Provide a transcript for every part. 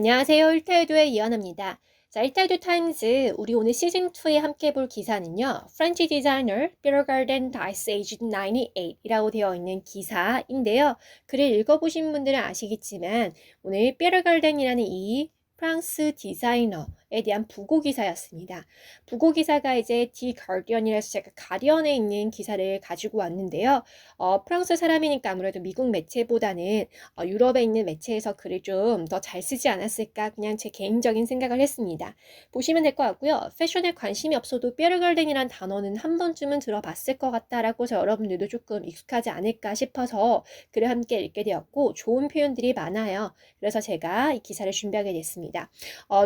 안녕하세요. 일타이도의 이현아입니다. 자, 일타이도 타임즈, 우리 오늘 시즌2에 함께 볼 기사는요. French designer Pierre Cardin dies aged 98이라고 되어 있는 기사인데요. 글을 읽어보신 분들은 아시겠지만 오늘 Pierre Cardin이라는 이 프랑스 디자이너에 대한 부고 기사였습니다. 부고 기사가 이제 디 가디언이라서 제가 가디언에 있는 기사를 가지고 왔는데요. 프랑스 사람이니까 아무래도 미국 매체보다는 유럽에 있는 매체에서 글을 좀 더 잘 쓰지 않았을까 그냥 제 개인적인 생각을 했습니다. 보시면 될 것 같고요. 패션에 관심이 없어도 뾰르갈덴이란 단어는 한 번쯤은 들어봤을 것 같다라고 여러분들도 조금 익숙하지 않을까 싶어서 글을 함께 읽게 되었고 좋은 표현들이 많아요. 그래서 제가 이 기사를 준비하게 됐습니다.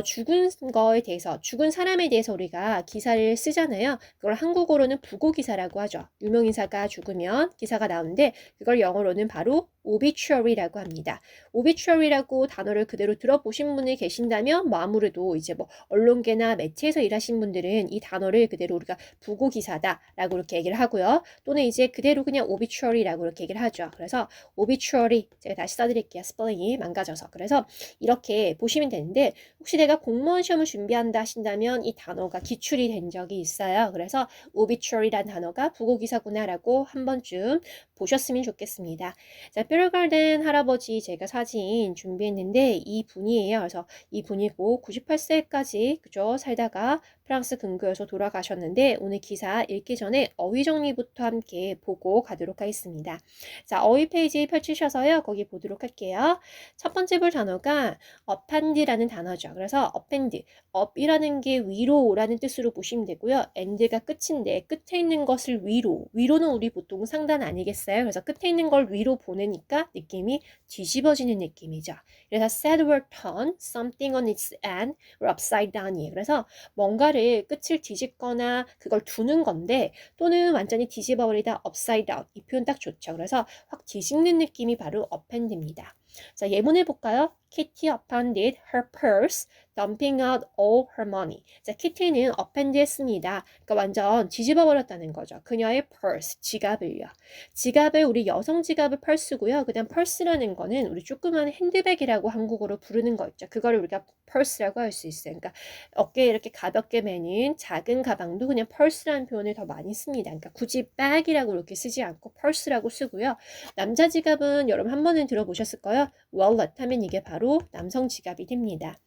죽은 거에 대해서 죽은 사람에 대해서 우리가 기사를 쓰잖아요. 그걸 한국어로는 부고 기사라고 하죠. 유명인사가 죽으면 기사가 나오는데 그걸 영어로는 바로 obituary라고 합니다. obituary라고 단어를 그대로 들어보신 분이 계신다면 뭐 아무래도 이제 뭐 언론계나 매체에서 일하신 분들은 이 단어를 그대로 우리가 부고 기사다라고 이렇게 얘기를 하고요. 또는 이제 그대로 그냥 obituary라고 이렇게 얘기를 하죠. 그래서 obituary 제가 다시 써드릴게요. 스펠링이 망가져서. 그래서 이렇게 보시면 되는데 혹시 내가 공무원 시험을 준비한다 하신다면 이 단어가 기출이 된 적이 있어요. 그래서 obituary라는 단어가 부고 기사구나라고 한 번쯤 보셨으면 좋겠습니다. 자, 뾰르갈덴 할아버지 제가 사진 준비했는데 이 분이에요. 그래서 이 분이고 98세까지 그죠 살다가 프랑스 근교에서 돌아가셨는데 오늘 기사 읽기 전에 어휘 정리부터 함께 보고 가도록 하겠습니다. 자, 어휘 페이지 펼치셔서요. 거기 보도록 할게요. 첫 번째 볼 단어가 upand라는 단어죠. 그래서 upand, up이라는 게 위로라는 뜻으로 보시면 되고요. and가 끝인데 끝에 있는 것을 위로는 우리 보통 상단 아니겠어요? 그래서 끝에 있는 걸 위로 보내니까 느낌이 뒤집어지는 느낌이죠. 그래서 set were turn something on its end or upside down이에요. 그래서 뭔가를 끝을 뒤집거나 그걸 두는 건데 또는 완전히 뒤집어버리다 upside down 이 표현 딱 좋죠. 그래서 확 뒤집는 느낌이 바로 upand입니다. 자, 예문을 볼까요? Kitty upended her purse, dumping out all her money. 자, 키티는 upend 했습니다. 그러니까 완전 뒤집어 버렸다는 거죠. 그녀의 purse, 지갑을요. 지갑을 우리 여성 지갑을 purse고요. 그다음 purse라는 거는 우리 조그만 핸드백이라고 한국어로 부르는 거 있죠. 그거를 우리가 purse라고 할 수 있어요. 그러니까 어깨에 이렇게 가볍게 매는 작은 가방도 그냥 purse라는 표현을 더 많이 씁니다. 그러니까 굳이 bag이라고 이렇게 쓰지 않고 purse라고 쓰고요. 남자 지갑은 여러분 한 번은 들어보셨을 거예요. wallet 하면 이게 바로 남성 지갑이 됩니다.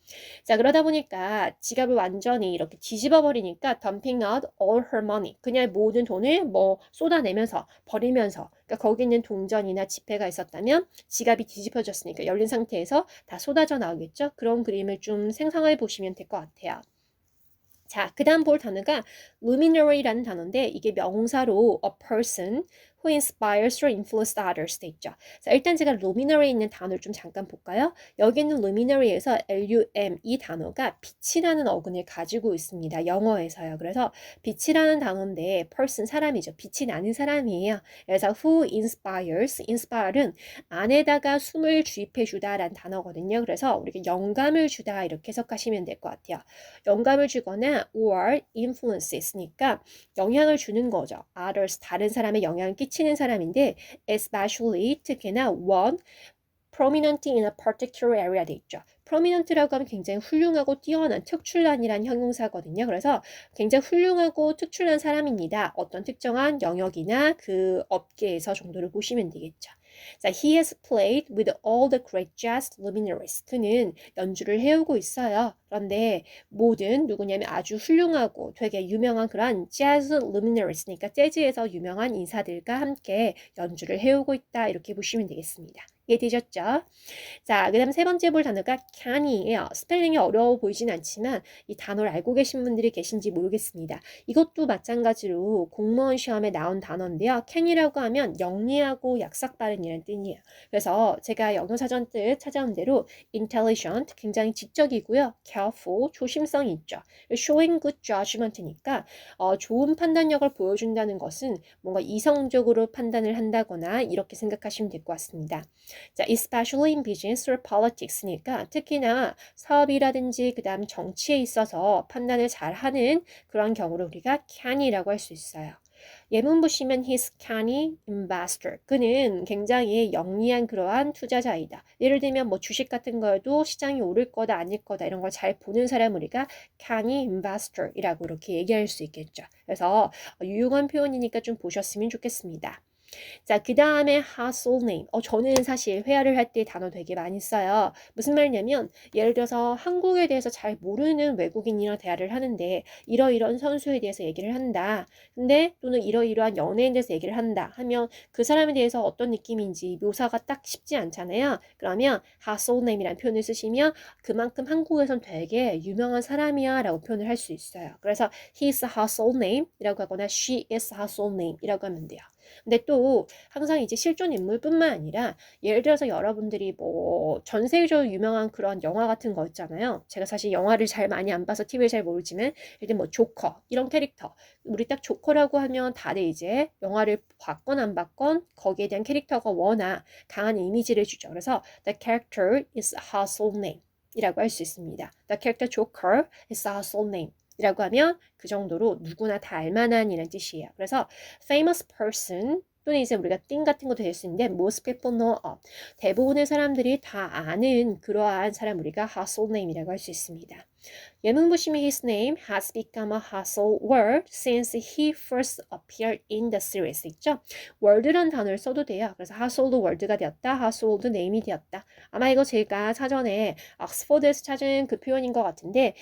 자, 그러다 보니까 지갑을 완전히 이렇게 뒤집어 버리니까 dumping out all her money. 그냥 모든 돈을 뭐 쏟아내면서 버리면서 그러니까 거기 있는 동전이나 지폐가 있었다면 지갑이 뒤집어졌으니까 열린 상태에서 다 쏟아져 나오겠죠. 그런 그림을 좀 생성해 보시면 될 것 같아요. 자, 그 다음 볼 단어가 luminary라는 단어인데 이게 명사로 a person who inspires or influences others 돼 있죠. 자, 일단 제가 luminary 있는 단어를 좀 잠깐 볼까요? 여기 있는 luminary에서 lum 이 단어가 빛이라는 어근을 가지고 있습니다. 영어에서요. 그래서 빛이라는 단어인데 person 사람이죠. 빛이 나는 사람이에요. 그래서 who inspire는 안에다가 숨을 주입해 주다라는 단어거든요. 그래서 우리가 영감을 주다 이렇게 해석하시면 될 것 같아요. 영감을 주거나 or influences니까 영향을 주는 거죠. others 다른 사람의 영향을 끼치는 사람인데 especially 특히나 one prominent in a particular area 돼 있죠. prominent라고 하면 굉장히 훌륭하고 뛰어난 특출난이란 형용사거든요. 그래서 굉장히 훌륭하고 특출난 사람입니다. 어떤 특정한 영역이나 그 업계에서 정도를 보시면 되겠죠. 자, he has played with all the great jazz luminaries. 그는 연주를 해오고 있어요. 그런데 모든 누구냐면 아주 훌륭하고 되게 유명한 그런 재즈 luminaries니까 재즈에서 유명한 인사들과 함께 연주를 해오고 있다. 이렇게 보시면 되겠습니다. 이해되셨죠? 자, 그 다음 세 번째 볼 단어가 can이에요. 스펠링이 어려워 보이진 않지만 이 단어를 알고 계신 분들이 계신지 모르겠습니다. 이것도 마찬가지로 공무원 시험에 나온 단어인데요. can이라고 하면 영리하고 약삭 빠른이라는 뜻이에요. 그래서 제가 영어 사전 뜻 찾아온 대로 intelligent, 굉장히 지적이고요. careful, 조심성이 있죠. showing good judgment니까 좋은 판단력을 보여준다는 것은 뭔가 이성적으로 판단을 한다거나 이렇게 생각하시면 될 것 같습니다. 자, especially in business or politics니까 특히나 사업이라든지 그 다음 정치에 있어서 판단을 잘하는 그런 경우를 우리가 can이라고 할 수 있어요. 예문 보시면 he's canny investor. 그는 굉장히 영리한 그러한 투자자이다. 예를 들면 뭐 주식 같은 거에도 시장이 오를 거다 아닐 거다 이런 걸 잘 보는 사람 우리가 canny investor이라고 이렇게 얘기할 수 있겠죠. 그래서 유용한 표현이니까 좀 보셨으면 좋겠습니다. 자, 그 다음에 household name. 저는 사실 회화를 할 때 단어 되게 많이 써요. 무슨 말이냐면, 예를 들어서 한국에 대해서 잘 모르는 외국인이랑 대화를 하는데, 이러이러한 선수에 대해서 얘기를 한다. 근데 또는 이러이러한 연예인에 대해서 얘기를 한다. 하면 그 사람에 대해서 어떤 느낌인지 묘사가 딱 쉽지 않잖아요. 그러면 household name이라는 표현을 쓰시면 그만큼 한국에선 되게 유명한 사람이야 라고 표현을 할 수 있어요. 그래서 he's a household name 이라고 하거나 she is a household name 이라고 하면 돼요. 근데 또 항상 이제 실존 인물뿐만 아니라 예를 들어서 여러분들이 뭐 전 세계적으로 유명한 그런 영화 같은 거 있잖아요. 제가 사실 영화를 잘 많이 안 봐서 TV를 잘 모르지만 일단 뭐 조커 이런 캐릭터 우리 딱 조커라고 하면 다들 이제 영화를 봤건 안 봤건 거기에 대한 캐릭터가 워낙 강한 이미지를 주죠. 그래서 the character is a household name 이라고 할 수 있습니다. The character Joker is a household name 이라고 하면 그 정도로 누구나 다 알만한 이란 뜻이에요. 그래서 famous person 또는 이제 우리가 thing 같은 것도 될 수 있는데 most people know of 대부분의 사람들이 다 아는 그러한 사람 우리가 household name이라고 할 수 있습니다. 예문 보시면 his name has become a household word since he first appeared in the series 있죠? word란 단어를 써도 돼요. 그래서 household word가 되었다, household name이 되었다. 아마 이거 제가 사전에 옥스퍼드에서 찾은 그 표현인 것 같은데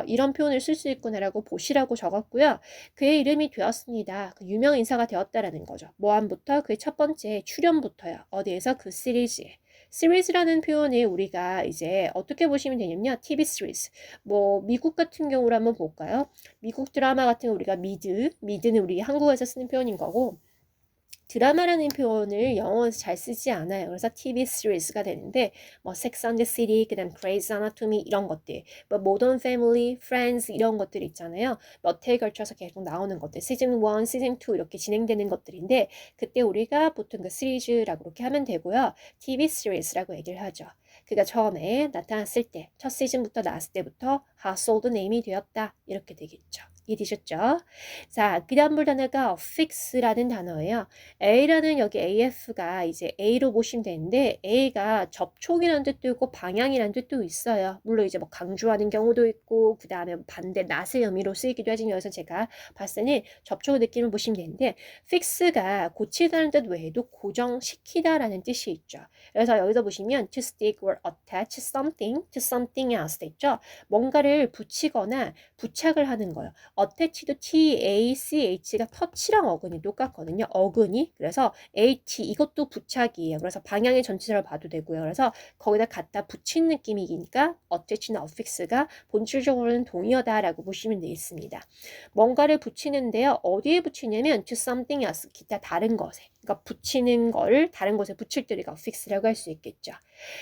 이런 표현을 쓸 수 있구나라고 보시라고 적었고요. 그의 이름이 되었습니다. 그 유명 인사가 되었다라는 거죠. 뭐함부터 그의 첫 번째 출연부터요. 어디에서 그 시리즈에. 시리즈라는 표현을 우리가 이제 어떻게 보시면 되냐면요. TV 시리즈. 뭐 미국 같은 경우로 한번 볼까요? 미국 드라마 같은 거 우리가 미드는 우리 한국에서 쓰는 표현인 거고 드라마라는 표현을 영어에서 잘 쓰지 않아요. 그래서 TV 시리즈가 되는데 뭐 Sex and the City, 그다음 Grey's Anatomy 이런 것들, 뭐 Modern Family, Friends 이런 것들 있잖아요. 몇 회에 걸쳐서 계속 나오는 것들, 시즌 1, 시즌 2 이렇게 진행되는 것들인데 그때 우리가 보통 그 시리즈라고 이렇게 하면 되고요. TV 시리즈라고 얘기를 하죠. 그가 처음에 나타났을 때, 첫 시즌부터 나왔을 때부터 household name이 되었다. 이렇게 되겠죠. 이해되셨죠? 자, 그 다음 단어가 fix라는 단어예요. A라는 여기 AF가 이제 A로 보시면 되는데 A가 접촉이라는 뜻도 있고 방향이라는 뜻도 있어요. 물론 이제 뭐 강조하는 경우도 있고 그 다음에 반대 낫의 의미로 쓰이기도 하지만 여기서 제가 봤을 때는 접촉의 느낌을 보시면 되는데 fix가 고치다는 뜻 외에도 고정시키다라는 뜻이 있죠. 그래서 여기서 보시면 to stick or attach something to something else 됐죠. 뭔가를 붙이거나 부착을 하는 거예요. attach도 TACH가 터치랑 어근이 똑같거든요. 어근이 그래서 AT 이것도 부착이에요. 그래서 방향의 전치사를 봐도 되고요. 그래서 거기다 갖다 붙인 느낌이니까 attach나 affix가 본질적으로는 동의어다라고 보시면 되겠습니다. 뭔가를 붙이는데요. 어디에 붙이냐면 to something else 기타 다른 것에 그러니까 붙이는 거를 다른 곳에 붙일 때 우리가 affix라고 할 수 있겠죠.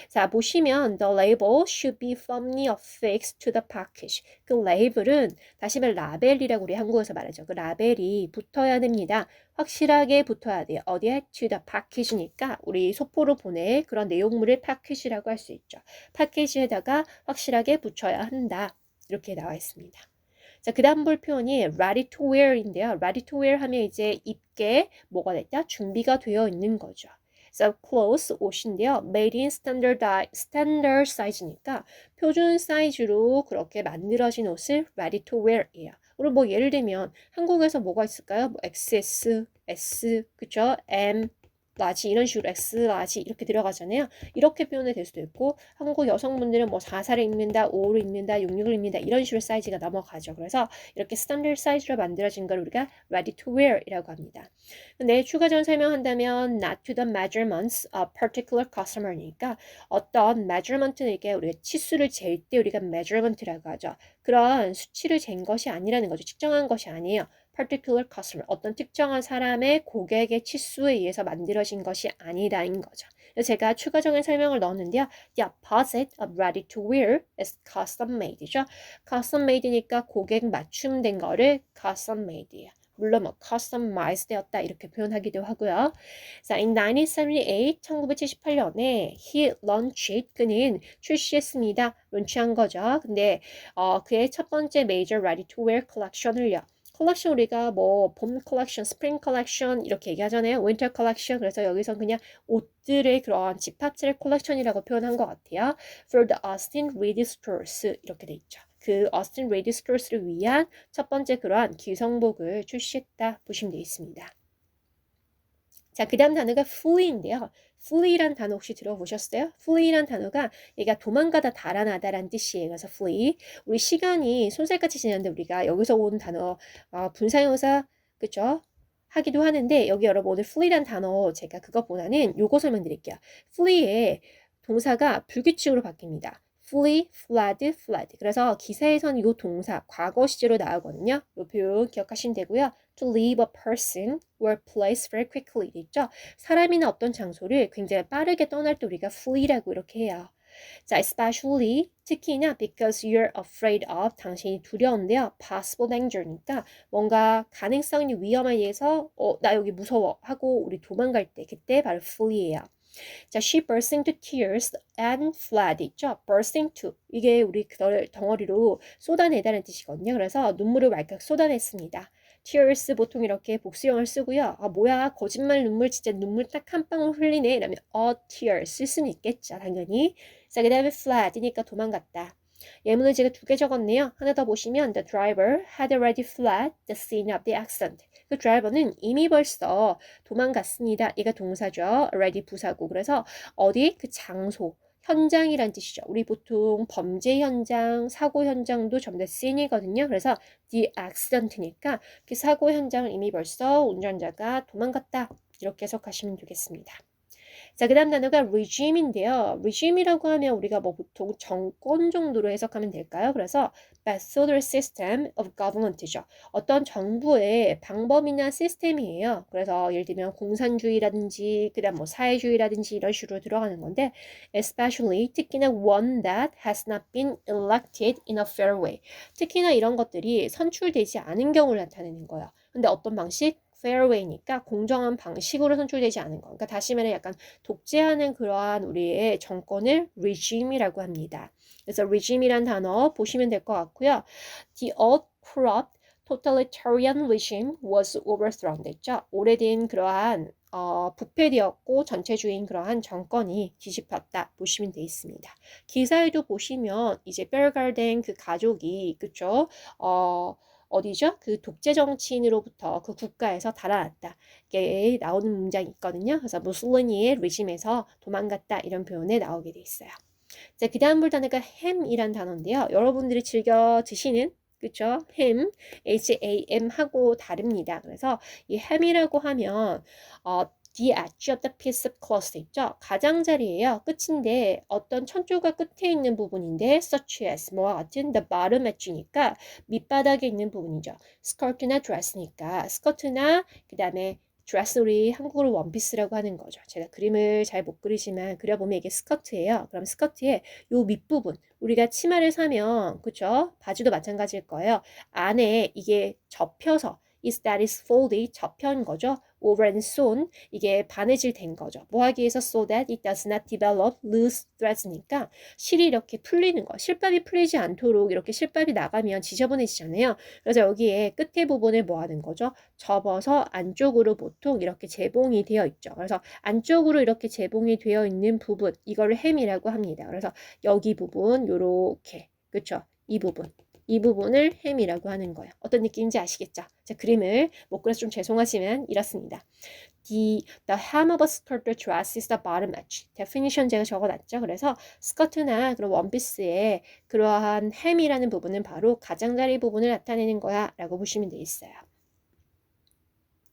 자 보시면 the label should be firmly affixed to the package. 그 레이블은 다시 말해 라벨이라고 우리 한국에서 말하죠. 그 라벨이 붙어야 됩니다. 확실하게 붙어야 돼요. 어디에? to the package니까 우리 소포로 보낼 그런 내용물을 package라고 할 수 있죠. 패키지에다가 확실하게 붙여야 한다. 이렇게 나와 있습니다. 자, 그 다음 볼 표현이 ready to wear인데요. ready to wear 하면 이제 입게 뭐가 됐다? 준비가 되어 있는 거죠. So clothes 옷인데요. made in standard size니까 표준 사이즈로 그렇게 만들어진 옷을 ready to wear이에요. 그리고 뭐 예를 들면 한국에서 뭐가 있을까요? 뭐 XS, S, 그쵸? M, 라지 이런 식으로 X, 라지 이렇게 들어가잖아요. 이렇게 표현이 될 수도 있고 한국 여성분들은 뭐 44를 입는다, 55를 입는다, 66을 입는다 이런 식으로 사이즈가 넘어가죠. 그래서 이렇게 스탠더드 사이즈로 만들어진 걸 우리가 ready to wear 이라고 합니다. 근데 추가적으로 설명한다면 not to the measurements of particular customer니까 어떤 measurement는 이게 우리가 치수를 잴 때 우리가 measurement라고 하죠. 그런 수치를 잰 것이 아니라는 거죠. 측정한 것이 아니에요. particular customer, 어떤 특정한 사람의 고객의 치수에 의해서 만들어진 것이 아니다인 거죠. 그래서 제가 추가적인 설명을 넣었는데요. The opposite of ready to wear is custom made죠. custom made니까 고객 맞춤된 거를 custom made예요. 물론 뭐 customized 되었다 이렇게 표현하기도 하고요. 자, in 1978, 1978년에 he launched, 그는 출시했습니다. 론치한 거죠. 근데 그의 첫 번째 major ready to wear collection을요. 컬렉션 우리가 뭐 봄 컬렉션, 스프링 컬렉션 이렇게 얘기하잖아요. 윈터 컬렉션. 그래서 여기서 그냥 옷들의 그런 집합체를 컬렉션이라고 표현한 것 같아요. For the Austin Reed Stores 이렇게 돼 있죠. 그 Austin Reed Stores를 위한 첫 번째 그러한 기성복을 출시했다 보시면 되겠습니다. 자, 그 다음 단어가 flee인데요. flee란 단어 혹시 들어보셨어요? flee란 단어가 얘가 도망가다 달아나다라는 뜻이에요. 그래서 flee. 우리 시간이 손살같이 지났는데 우리가 여기서 온 단어 분사형사 그쵸? 하기도 하는데 여기 여러분 오늘 flee란 단어 제가 그것보다는 요거 설명드릴게요. flee의 동사가 불규칙으로 바뀝니다. flee, fled, fled. 그래서 기사에선 이 동사 과거 시제로 나오거든요. 이 표현 기억하시면 되고요. To leave a person or place very quickly 있죠. 사람이나 어떤 장소를 굉장히 빠르게 떠날 때 우리가 flee라고 이렇게 해요. 자, especially 특히나 because you're afraid of 당신이 두려운데요. possible danger니까 뭔가 가능성이 위험에 의해서 나 여기 무서워 하고 우리 도망갈 때 그때 바로 flee예요. 자, she burst into tears and fled 있죠. burst into 이게 우리 그걸 덩어리로 쏟아내다는 뜻이거든요. 그래서 눈물을 왈칵 쏟아냈습니다. tears 보통 이렇게 복수형을 쓰고요. 아 뭐야 거짓말 눈물 진짜 눈물 딱 한 방울 흘리네 이러면 tears 쓸 수는 있겠죠 당연히. 자, 그 다음에 fled니까 도망갔다. 예문을 제가 두 개 적었네요. 하나 더 보시면 the driver had already fled the scene of the accident. 그 드라이버는 이미 벌써 도망갔습니다. 얘가 동사죠. already 부사고. 그래서 어디? 그 장소. 현장이란 뜻이죠. 우리 보통 범죄 현장, 사고 현장도 전부 다 scene이거든요. 그래서 the accident니까 그 사고 현장을 이미 벌써 운전자가 도망갔다. 이렇게 해석하시면 되겠습니다. 자, 그 다음 단어가 regime인데요. regime이라고 하면 우리가 뭐 보통 정권 정도로 해석하면 될까요? 그래서 method or system of government죠. 어떤 정부의 방법이나 시스템이에요. 그래서 예를 들면 공산주의라든지 그다음 뭐 사회주의라든지 이런 식으로 들어가는 건데 especially 특히나 one that has not been elected in a fair way. 특히나 이런 것들이 선출되지 않은 경우를 나타내는 거예요. 근데 어떤 방식? fair way니까 공정한 방식으로 선출되지 않은 거. 그러니까 다시 말해 약간 독재하는 그러한 우리의 정권을 regime이라고 합니다. 그래서 regime이란 단어 보시면 될 것 같고요. The old corrupt totalitarian regime was overthrown 됐죠. 오래된 그러한 부패되었고 전체주의인 그러한 정권이 뒤집혔다 보시면 되어 있습니다. 기사에도 보시면 이제 벨가르덴 그 가족이 그쵸? 어디죠? 그 독재 정치인으로부터 그 국가에서 달아났다. 이게 나오는 문장이 있거든요. 그래서 무솔리니의 레짐에서 도망갔다 이런 표현에 나오게 돼 있어요. 자, 그 다음 단어가 ham이란 단어인데요. 여러분들이 즐겨 드시는 그쵸? ham, ham 하고 다릅니다. 그래서 이 ham이라고 하면 the edge of the piece of cloth 있죠? 가장자리예요. 끝인데 어떤 천조가 끝에 있는 부분인데 such as 뭐와 같은 the bottom edge니까 밑바닥에 있는 부분이죠. skirt나 dress니까 스커트나 그 다음에 드레스 우리 한국어로 원피스라고 하는 거죠. 제가 그림을 잘 못 그리지만 그려보면 이게 스커트예요. 그럼 스커트의 요 밑부분 우리가 치마를 사면 그쵸? 바지도 마찬가지일 거예요. 안에 이게 접혀서 is that is folded 접혀인 거죠. over and sewn 이게 바느질 된 거죠. 뭐 하기 위해서 so that it does not develop loose threads니까 실이 이렇게 풀리는 거. 실밥이 풀리지 않도록 이렇게 실밥이 나가면 지저분해지잖아요. 그래서 여기에 끝에 부분을 뭐 하는 거죠? 접어서 안쪽으로 보통 이렇게 재봉이 되어 있죠. 그래서 안쪽으로 이렇게 재봉이 되어 있는 부분 이거를 햄이라고 합니다. 그래서 여기 부분 요렇게 그쵸? 이 부분을 햄이라고 하는 거예요. 어떤 느낌인지 아시겠죠? 자, 그림을 못 그려서 좀 죄송하지만 이렇습니다. The hem of a skirt dress is the bottom edge. definition 제가 적어놨죠. 그래서 스커트나 그런 원피스의 그러한 햄이라는 부분은 바로 가장자리 부분을 나타내는 거야 라고 보시면 되겠어요.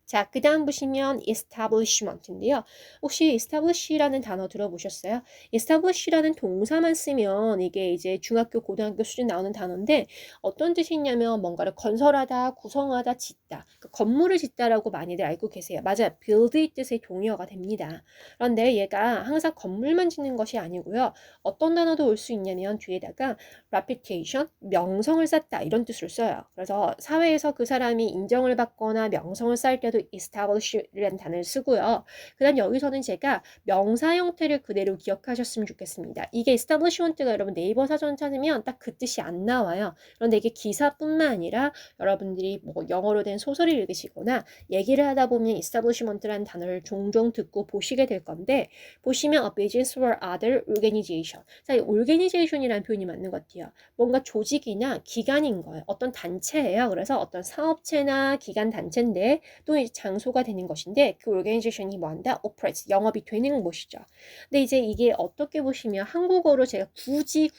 자, 그 다음 보시면 establishment인데요. 혹시 establish라는 단어 들어보셨어요? establish라는 동사만 쓰면 이게 이제 중학교, 고등학교 수준 나오는 단어인데 어떤 뜻이 있냐면 뭔가를 건설하다, 구성하다, 짓다. 그러니까 건물을 짓다라고 많이들 알고 계세요. 맞아요. build의 뜻의 동의어가 됩니다. 그런데 얘가 항상 건물만 짓는 것이 아니고요. 어떤 단어도 올 수 있냐면 뒤에다가 reputation, 명성을 쌓다 이런 뜻을 써요. 그래서 사회에서 그 사람이 인정을 받거나 명성을 쌓을 때도 establish라는 단어를 쓰고요. 그 다음 여기서는 제가 명사 형태를 그대로 기억하셨으면 좋겠습니다. 이게 establishment가 여러분 네이버 사전 찾으면 딱 그 뜻이 안 나와요. 그런데 이게 기사뿐만 아니라 여러분들이 뭐 영어로 된 소설을 읽으시거나 얘기를 하다 보면 establishment라는 단어를 종종 듣고 보시게 될 건데 보시면 a business or other organization. 자, 이 organization이라는 표현이 맞는 것 같아요. 뭔가 조직이나 기관인 거예요. 어떤 단체예요. 그래서 어떤 사업체나 기관 단체인데 또 이제 장소가 되는 것인데 그 organization이 뭐한다? operates, 영업이 되는 곳이죠. 근데 이제 이게 어떻게 보시면 한국어로 제가 굳이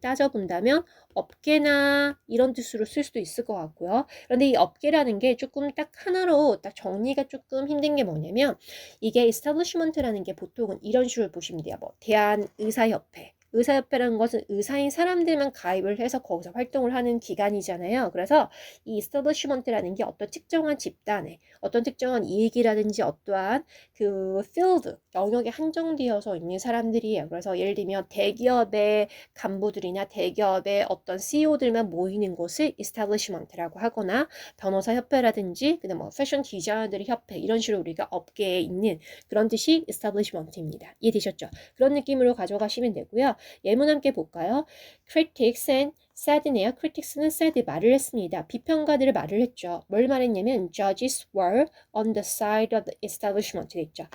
따져본다면 업계나 이런 뜻으로 쓸 수도 있을 것 같고요. 그런데 이 업계라는 게 조금 딱 하나로 딱 정리가 조금 힘든 게 뭐냐면 이게 establishment라는 게 보통은 이런 식으로 보시면 돼요. 뭐 대한의사협회. 의사협회라는 것은 의사인 사람들만 가입을 해서 거기서 활동을 하는 기관이잖아요. 그래서 이 establishment라는 게 어떤 특정한 집단에 어떤 특정한 이익이라든지 어떠한 그 field, 영역에 한정되어서 있는 사람들이에요. 그래서 예를 들면 대기업의 간부들이나 대기업의 어떤 CEO들만 모이는 곳을 establishment라고 하거나 변호사 협회라든지 그다음 뭐 패션 디자이너들의 협회 이런 식으로 우리가 업계에 있는 그런 뜻이 establishment입니다. 이해되셨죠? 그런 느낌으로 가져가시면 되고요. 예문 함께 볼까요? Critics and said네요. critics는 said 말을 했습니다. 비평가들을 말을 했죠. 뭘 말했냐면 judges were on the side of the establishment 됐죠.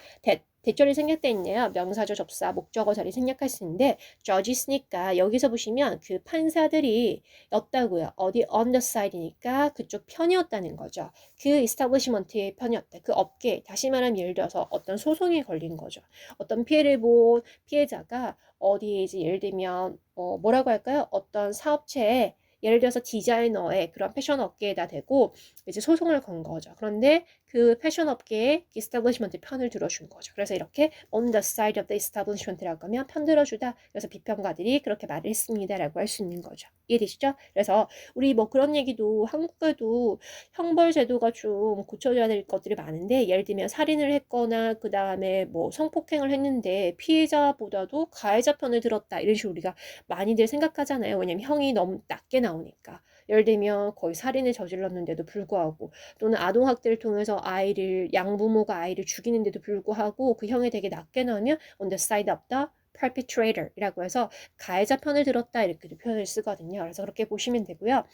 대절이 생략돼 있네요. 명사조 접사 목적어 자리 생략할 수 있는데 judges니까 여기서 보시면 그 판사들이 였다고요. 어디 on the side니까 그쪽 편이었다는 거죠. 그 establishment의 편이었다. 그 업계 다시 말하면 예를 들어서 어떤 소송이 걸린 거죠. 어떤 피해를 본 피해자가 어디에 이제 예를 들면 뭐라고 할까요? 어떤 사업체에 예를 들어서 디자이너의 그런 패션 업계에다 대고 이제 소송을 건 거죠. 그런데 그 패션 업계의 establishment 편을 들어준 거죠. 그래서 이렇게 on the side of the establishment라고 하면 편 들어주다. 그래서 비평가들이 그렇게 말을 했습니다라고 할 수 있는 거죠. 이해되시죠? 그래서 우리 뭐 그런 얘기도 한국에도 형벌 제도가 좀 고쳐져야 될 것들이 많은데 예를 들면 살인을 했거나 그 다음에 뭐 성폭행을 했는데 피해자보다도 가해자 편을 들었다 이런 식으로 우리가 많이들 생각하잖아요. 왜냐면 형이 너무 낮게 나오니까. 예를 들면 거의 살인을 저질렀는데도 불구하고 또는 아동학대를 통해서 아이를 양부모가 아이를 죽이는데도 불구하고 그 형이 되게 낮게 나오면 on the side of the perpetrator이라고 해서 가해자 편을 들었다 이렇게도 표현을 쓰거든요. 그래서 그렇게 보시면 되고요.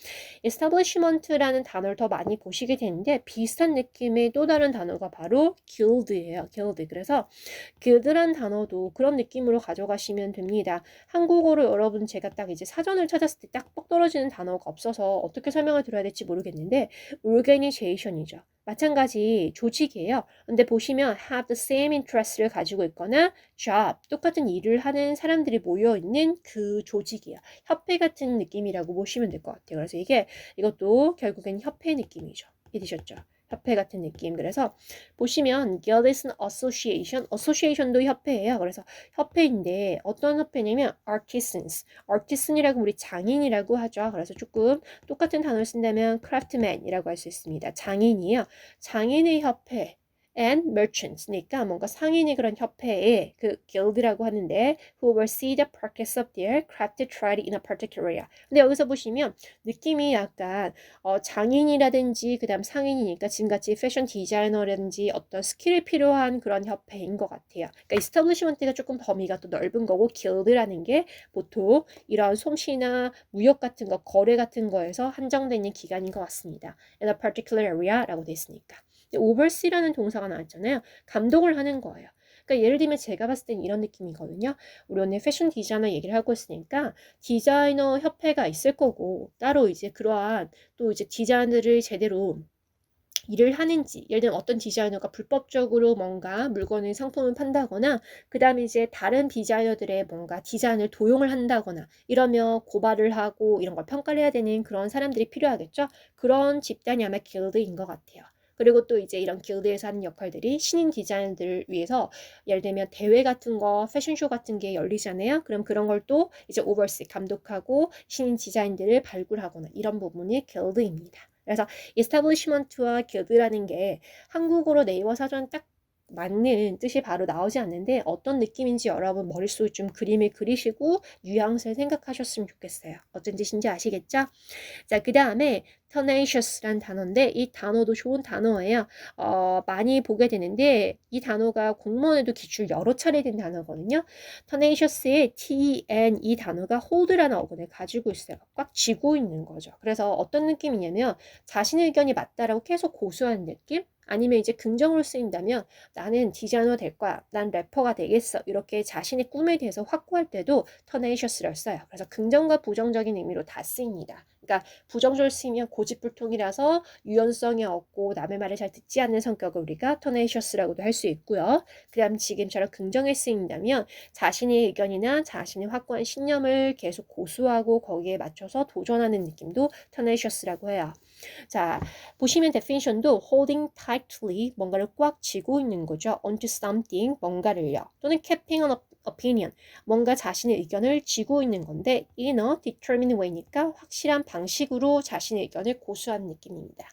establishment라는 단어를 더 많이 보시게 되는데 비슷한 느낌의 또 다른 단어가 바로 guild예요. guild. 그래서 guild란 단어도 그런 느낌으로 가져가시면 됩니다. 한국어로 여러분 제가 딱 이제 사전을 찾았을 때 딱 뻑 떨어지는 단어가 없어서 어떻게 설명을 드려야 될지 모르겠는데 organization이죠. 마찬가지 조직이에요. 근데 보시면 have the same interest를 가지고 있거나 job, 똑같은 일을 하는 사람들이 모여있는 그 조직이에요. 협회 같은 느낌이라고 보시면 될 것 같아요. 그래서 이것도 결국엔 협회 느낌이죠. 이해되셨죠? 협회 같은 느낌. 그래서 보시면 Guild Association, Association도 협회예요. 그래서 협회인데 어떤 협회냐면 Artisans, Artisan이라고 우리 장인이라고 하죠. 그래서 조금 똑같은 단어를 쓴다면 Craftsman이라고 할 수 있습니다. 장인이요. 장인의 협회. and merchants니까 뭔가 상인의 그런 협회에 그 guild라고 하는데 who will see the practice of their craft tried in a particular area. 근데 여기서 보시면 느낌이 약간 장인이라든지 그다음 상인이니까 지금같이 패션 디자이너라든지 어떤 스킬이 필요한 그런 협회인 것 같아요. 그러니까 establishment가 조금 범위가 또 넓은 거고 guild라는 게 보통 이런 솜씨나 무역 같은 거 거래 같은 거에서 한정되어 있는 기관인 것 같습니다. in a particular area라고 돼 있으니까. oversee라는 동사가 나왔잖아요. 감독을 하는 거예요. 그러니까 예를 들면 제가 봤을 땐 이런 느낌이거든요. 우리 오늘 패션 디자이너 얘기를 하고 있으니까 디자이너 협회가 있을 거고 따로 이제 그러한 또 이제 디자이너를 제대로 일을 하는지 예를 들면 어떤 디자이너가 불법적으로 뭔가 물건을 상품을 판다거나 그 다음에 이제 다른 디자이너들의 뭔가 디자인을 도용을 한다거나 이러면 고발을 하고 이런 걸 평가를 해야 되는 그런 사람들이 필요하겠죠. 그런 집단이 아마 길드인 것 같아요. 그리고 또 이제 이런 길드에서 하는 역할들이 신인 디자이너들을 위해서 예를 들면 대회 같은 거, 패션쇼 같은 게 열리잖아요. 그럼 그런 걸 또 이제 오버시 감독하고 신인 디자인들을 발굴하거나 이런 부분이 길드입니다. 그래서 establishment와 guild라는 게 한국어로 네이버 사전 딱 맞는 뜻이 바로 나오지 않는데 어떤 느낌인지 여러분 머릿속에 좀 그림을 그리시고 뉘앙스를 생각하셨으면 좋겠어요. 어떤 뜻인지 아시겠죠? 자, 그 다음에 tenacious란 단어인데 이 단어도 좋은 단어예요. 많이 보게 되는데 이 단어가 공무원에도 기출 여러 차례 된 단어거든요. tenacious의 ten 이 단어가 hold라는 어근을 가지고 있어요. 꽉 쥐고 있는 거죠. 그래서 어떤 느낌이냐면 자신의 의견이 맞다라고 계속 고수하는 느낌? 아니면 이제 긍정으로 쓰인다면 나는 디자이너 될 거야. 난 래퍼가 되겠어. 이렇게 자신의 꿈에 대해서 확고할 때도 tenacious를 써요. 그래서 긍정과 부정적인 의미로 다 쓰입니다. 그러니까 부정적으로 쓰이면 고집불통이라서 유연성이 없고 남의 말을 잘 듣지 않는 성격을 우리가 tenacious라고도 할 수 있고요. 그 다음 지금처럼 긍정에 쓰인다면 자신의 의견이나 자신의 확고한 신념을 계속 고수하고 거기에 맞춰서 도전하는 느낌도 tenacious라고 해요. 자, 보시면 definition도 holding tightly 뭔가를 꽉 쥐고 있는 거죠. onto something 뭔가를요. 또는 keeping an opinion 뭔가 자신의 의견을 쥐고 있는 건데 in a determined way니까 확실한 방식으로 자신의 의견을 고수하는 느낌입니다.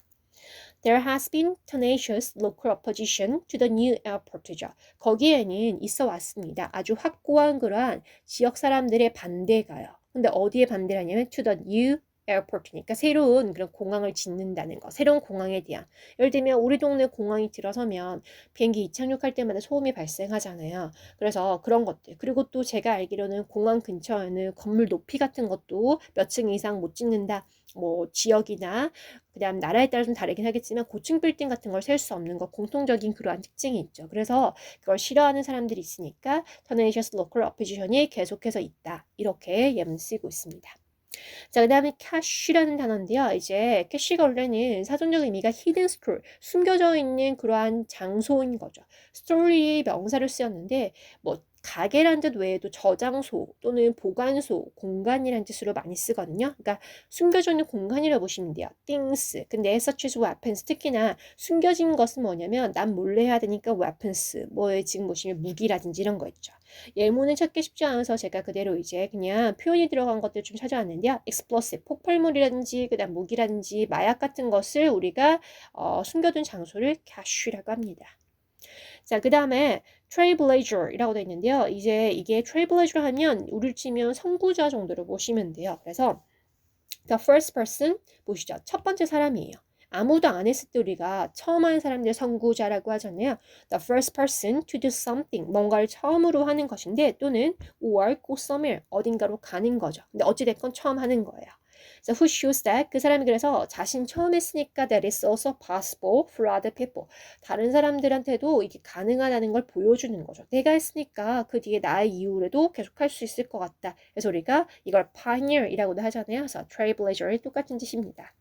There has been tenacious local opposition to the new airport죠. 거기에는 있어 왔습니다. 아주 확고한 그러한 지역 사람들의 반대가요. 근데 어디에 반대하냐면 to the new 에어포트니까 새로운 그런 공항을 짓는다는 거. 새로운 공항에 대한. 예를 들면 우리 동네 공항이 들어서면 비행기 이착륙할 때마다 소음이 발생하잖아요. 그래서 그런 것들. 그리고 또 제가 알기로는 공항 근처에는 건물 높이 같은 것도 몇 층 이상 못 짓는다. 뭐 지역이나 그다음 나라에 따라 좀 다르긴 하겠지만 고층 빌딩 같은 걸 셀 수 없는 것 공통적인 그러한 특징이 있죠. 그래서 그걸 싫어하는 사람들이 있으니까 tenacious local opposition이 계속해서 있다. 이렇게 예문 쓰고 있습니다. 자, 그 다음에 cash라는 단어인데요. 이제 cash가 원래는 사전적 의미가 hidden store, 숨겨져 있는 그러한 장소인 거죠. store의 명사를 쓰였는데 뭐 가게란 뜻 외에도 저장소 또는 보관소, 공간이란 뜻으로 많이 쓰거든요. 그러니까 숨겨져 있는 공간이라고 보시면 돼요. things. 근데 such as weapons, 특히나 숨겨진 것은 뭐냐면 난 몰래 해야 되니까 weapons, 뭐 지금 보시면 무기라든지 이런 거 있죠. 예문을 찾기 쉽지 않아서 제가 그대로 이제 그냥 표현이 들어간 것들 좀 찾아왔는데요. explosive, 폭발물이라든지 그다음 무기라든지 마약 같은 것을 우리가 숨겨둔 장소를 cache라고 합니다. 자, 그 다음에 trailblazer이라고 되어 있는데요. 이제 이게 trailblazer 하면 우리를 치면 선구자 정도로 보시면 돼요. 그래서 the first person 보시죠. 첫 번째 사람이에요. 아무도 안 했을 때 우리가 처음 하는 사람들 선구자라고 하잖아요. The first person to do something 뭔가를 처음으로 하는 것인데 또는 or go somewhere 어딘가로 가는 거죠. 근데 어찌됐건 처음 하는 거예요. So who shows that 그 사람이 그래서 자신 처음 했으니까 that is also possible for other people 다른 사람들한테도 이게 가능하다는 걸 보여주는 거죠. 내가 했으니까 그 뒤에 나의 이후에도 계속 할 수 있을 것 같다. 그래서 우리가 이걸 pioneer이라고도 하잖아요. 그래서 trailblazer이 똑같은 뜻입니다.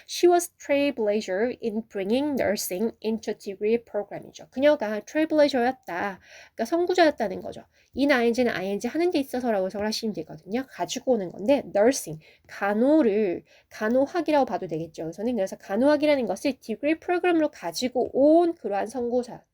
She was trailblazer in bringing nursing into degree program이죠. 그녀가 trailblazer였다. 그러니까 선구자였다는 거죠. in ing는 ing 하는 데 있어서라고 해석을 하시면 되거든요. 가지고 오는 건데 nursing, 간호를 간호학이라고 봐도 되겠죠. 그래서 간호학이라는 것을 degree 프로그램으로 가지고 온 그러한 선구자였다.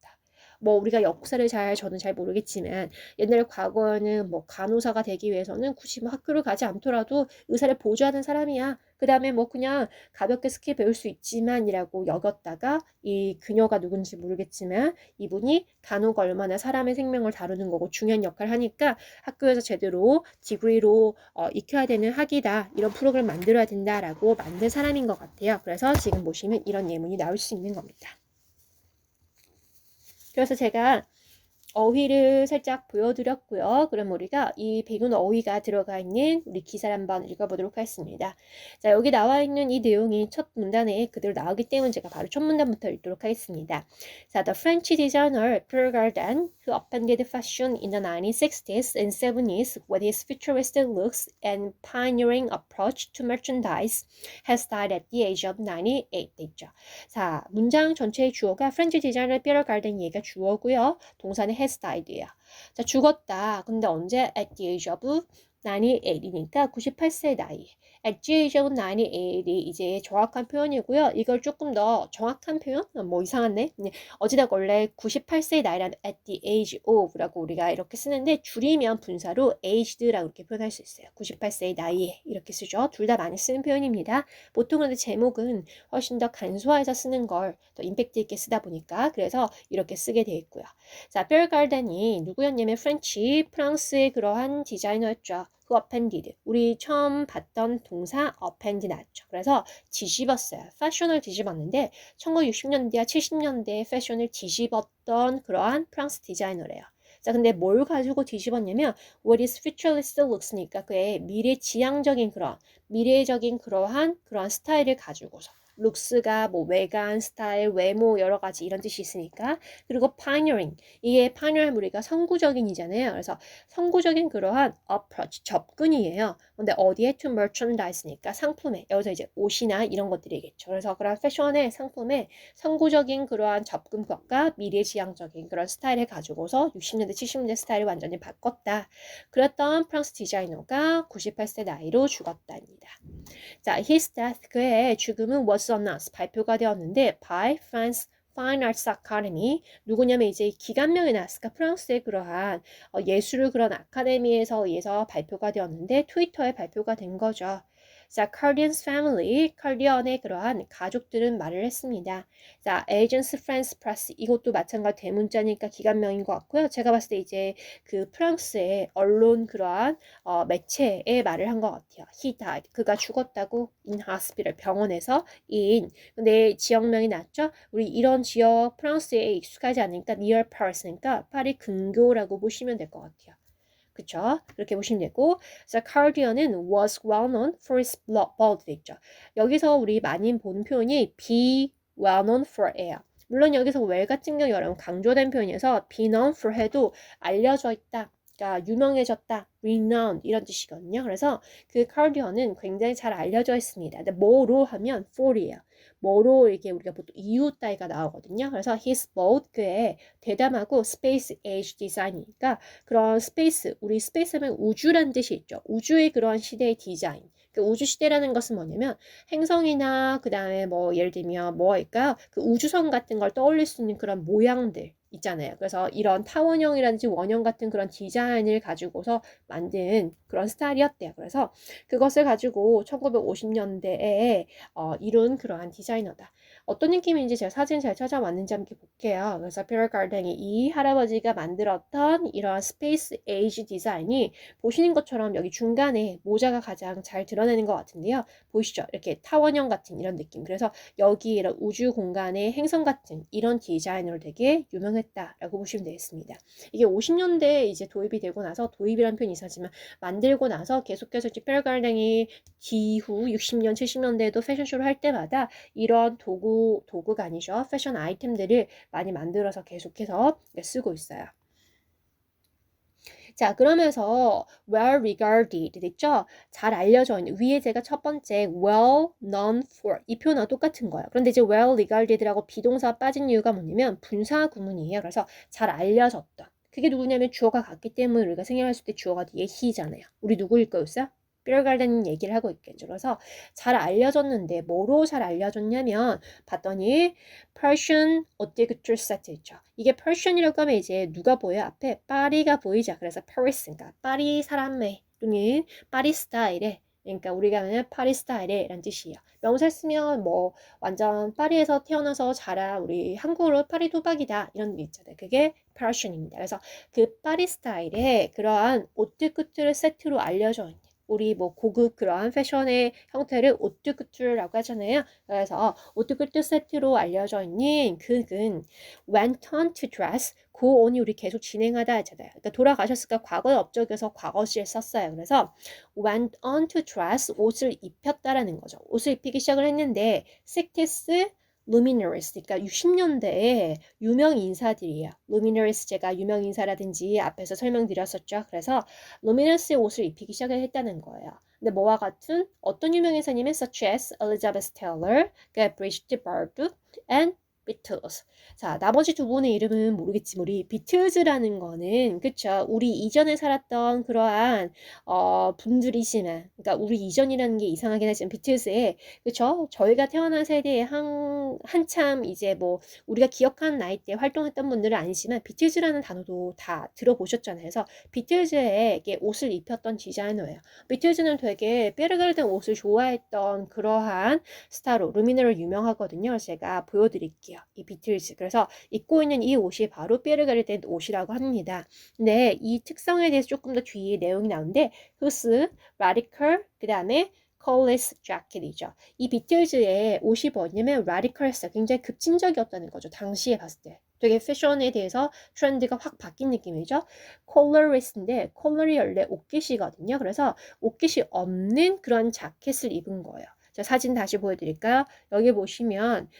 뭐 우리가 역사를 저는 잘 모르겠지만 옛날 과거에는 뭐 간호사가 되기 위해서는 굳이 뭐 학교를 가지 않더라도 의사를 보조하는 사람이야. 그 다음에 뭐 그냥 가볍게 스킬 배울 수 있지만이라고 여겼다가 이 그녀가 누군지 모르겠지만 이분이 간호가 얼마나 사람의 생명을 다루는 거고 중요한 역할을 하니까 학교에서 제대로 디그리로 익혀야 되는 학이다. 이런 프로그램 만들어야 된다라고 만든 사람인 것 같아요. 그래서 지금 보시면 이런 예문이 나올 수 있는 겁니다. 그래서 제가 어휘를 살짝 보여드렸고요. 그럼 우리가 이 배운 어휘가 들어가 있는 우리 기사를 한번 읽어보도록 하겠습니다. 자, 여기 나와 있는 이 내용이 첫 문단에 그대로 나오기 때문에 제가 바로 첫 문단부터 읽도록 하겠습니다. 자, the French designer Pierre Cardin, who upended fashion in the 1960s and 70s with his futuristic looks and pioneering approach to merchandise, has died at the age of 98. 됐죠. 자, 문장 전체의 주어가 프렌치 디자이너 피에르 갈덴 얘가 주어고요. 동사는 has died예요. 자, 죽었다. 근데 언제? At the age of 98이니까 98세 나이. At the age of 98이 이제 정확한 표현이고요. 이걸 조금 더 정확한 표현? 뭐 이상한데? 어찌됐건 원래 98세의 나이라는 at the age of라고 우리가 이렇게 쓰는데 줄이면 분사로 aged라고 이렇게 표현할 수 있어요. 98세의 나이에 이렇게 쓰죠. 둘 다 많이 쓰는 표현입니다. 보통은 제목은 훨씬 더 간소화해서 쓰는 걸 더 임팩트 있게 쓰다 보니까 그래서 이렇게 쓰게 되어 있고요. 자, 피에르 갈덴이 누구였냐면 프랑스의 그러한 디자이너였죠. who appended. 우리 처음 봤던 동사 append 나왔죠. 그래서 뒤집었어요. 패션을 뒤집었는데 1960년대와 70년대의 패션을 뒤집었던 그러한 프랑스 디자이너래요. 자, 근데 뭘 가지고 뒤집었냐면 what is futurist looks니까 그의 미래지향적인 미래적인 그러한 스타일을 가지고서 룩스가 뭐 외관, 스타일, 외모 여러 가지 이런 뜻이 있으니까 그리고 pioneering 이게 pioneer 우리가 선구적인이잖아요. 그래서 선구적인 그러한 approach 접근이에요. 근데 어디에 to merchandise니까 상품에 여기서 이제 옷이나 이런 것들이겠죠. 그래서 그런 패션의 상품에 선구적인 그러한 접근법과 미래지향적인 그런 스타일을 가지고서 60년대, 70년대 스타일을 완전히 바꿨다. 그랬던 프랑스 디자이너가 98세 나이로 죽었답니다. 자, his death 그의 죽음은 was announced 발표가 되었는데 by France Fine Arts Academy 누구냐면 이제 기간명이 나왔으니까 프랑스의 그러한 예술 그런 아카데미에서 의해서 발표가 되었는데 트위터에 발표가 된 거죠. 자, Cardian's family, 칼디언의 그러한 가족들은 말을 했습니다. 자, Agence France Presse 이것도 마찬가지 대문자니까 기간명인 것 같고요. 제가 봤을 때 이제 그 프랑스의 언론 그러한 매체에 말을 한 것 같아요. He died. 그가 죽었다고 in hospital 병원에서 in. 근데 지역명이 났죠? 우리 이런 지역 프랑스에 익숙하지 않으니까 near Paris니까 파리 근교라고 보시면 될 것 같아요. 그쵸? 그렇게 보시면 되고 그래서 Cardian은 was well known for his bald 있죠. 여기서 우리 많이 본 표현이 be well known for 예요. 물론 여기서 well 같은 경우 여러분 강조된 표현이어서 be known for 해도 알려져 있다. 그러니까 유명해졌다, renowned 이런 뜻이거든요. 그래서 그 Cardian은 굉장히 잘 알려져 있습니다. 근데 뭐로 하면 for이에요. 뭐로 이렇게 우리가 보통 이유 따위가 나오거든요. 그래서 his bold 그의 대담하고 space age design이니까 그런 스페이스, 우리 스페이스 하면 우주란 뜻이 있죠. 우주의 그런 시대의 디자인. 그 우주 시대라는 것은 뭐냐면 행성이나 그 다음에 뭐 예를 들면 뭐일까요? 그 우주선 같은 걸 떠올릴 수 있는 그런 모양들 있잖아요. 그래서 이런 타원형이라든지 원형 같은 그런 디자인을 가지고서 만든 그런 스타일이었대요. 그래서 그것을 가지고 1950년대에 이룬 그러한 디자이너다. 어떤 느낌인지 제가 사진 잘 찾아왔는지 함께 볼게요. 그래서 피터 가르댕이 이 할아버지가 만들었던 이런 스페이스 에이지 디자인이 보시는 것처럼 여기 중간에 모자가 가장 잘 드러내는 것 같은데요. 보이시죠? 이렇게 타원형 같은 이런 느낌. 그래서 여기 이런 우주 공간의 행성 같은 이런 디자인으로 되게 유명했다라고 보시면 되겠습니다. 이게 50년대에 이제 도입이 되고 나서 도입이라는 표현이 있었지만 만들고 나서 계속해서 이제 피터 가르댕이 뒤후 60년, 70년대에도 패션쇼를 할 때마다 이런 도구가 아니죠. 패션 아이템들을 많이 만들어서 계속해서 쓰고 있어요. 자, 그러면서 well regarded 됐죠? 잘 알려져 있는 위에 제가 첫 번째 well known for 이 표현하고 똑같은 거예요. 그런데 이제 well regarded라고 비동사 빠진 이유가 뭐냐면 분사 구문이에요. 그래서 잘 알려졌다. 그게 누구냐면 주어가 같기 때문에 우리가 생략했을 때 주어가 뒤에 he잖아요. 우리 누구일 거였어요? 피터 가르댕 얘기를 하고 있겠죠. 그래서 잘 알려졌는데 뭐로 잘 알려졌냐면 봤더니 Persian haute couture set 있죠. 이게 Persian이라고 하면 이제 누가 보여요? 앞에 파리가 보이죠. 그래서 Paris, 그러니까 파리 사람의 또는 파리 스타일의 그러니까 우리가 하면 파리 스타일의 라는 뜻이에요. 명사 쓰면 뭐 완전 파리에서 태어나서 자란 우리 한국으로 파리 토박이다 이런 게 있잖아요. 그게 Persian입니다. 그래서 그 파리 스타일의 그러한 오뜨쿠트르 세트로 알려져 있는 우리 뭐 고급 그러한 패션의 형태를 오뜨쿠트르라고 하잖아요. 그래서 오뜨쿠트 세트로 알려져 있는 그는 went on to dress go on이 우리 계속 진행하다 하잖아요. 그러니까 돌아가셨으니까 과거의 업적에서 과거시에 썼어요. 그래서 went on to dress 옷을 입혔다라는 거죠. 옷을 입히기 시작을 했는데 sixties 루미너리스, 그러니까 60년대에 유명 인사들이에요. 루미너리스 제가 유명 인사라든지 앞에서 설명드렸었죠. 그래서 루미너리스의 옷을 입히기 시작을 했다는 거예요. 근데 뭐와 같은 어떤 유명 인사님은 such as Elizabeth Taylor, Brigitte Bardot, and 비틀즈. 자, 나머지 두 분의 이름은 모르겠지만 우리 비틀즈라는 거는 그쵸? 우리 이전에 살았던 그러한 분들이지만 그러니까 우리 이전이라는 게 이상하긴 하지만 비틀즈에 그쵸? 저희가 태어난 세대에 한참 이제 뭐 우리가 기억하는 나이 때 활동했던 분들은 아니지만 비틀즈라는 단어도 다 들어보셨잖아요. 그래서 비틀즈에게 옷을 입혔던 디자이너예요. 비틀즈는 되게 뾰루가르된 옷을 좋아했던 그러한 스타로 루미너로 유명하거든요. 제가 보여드릴게요. 옷이에요. 이 비틀즈. 그래서 입고 있는 이 옷이 바로 삐르가르덴 옷이라고 합니다. 근데 이 특성에 대해서 조금 더 뒤에 내용이 나오는데 후스, 라디컬, 그 다음에 컬리스 자켓이죠. 이 비틀즈의 옷이 뭐냐면 라디컬스, 굉장히 급진적이었다는 거죠. 당시에 봤을 때. 되게 패션에 대해서 트렌드가 확 바뀐 느낌이죠. 컬러리스인데 컬러리 원래 옷깃이거든요. 그래서 옷깃이 없는 그런 자켓을 입은 거예요. 자, 사진 다시 보여드릴까요? 여기 보시면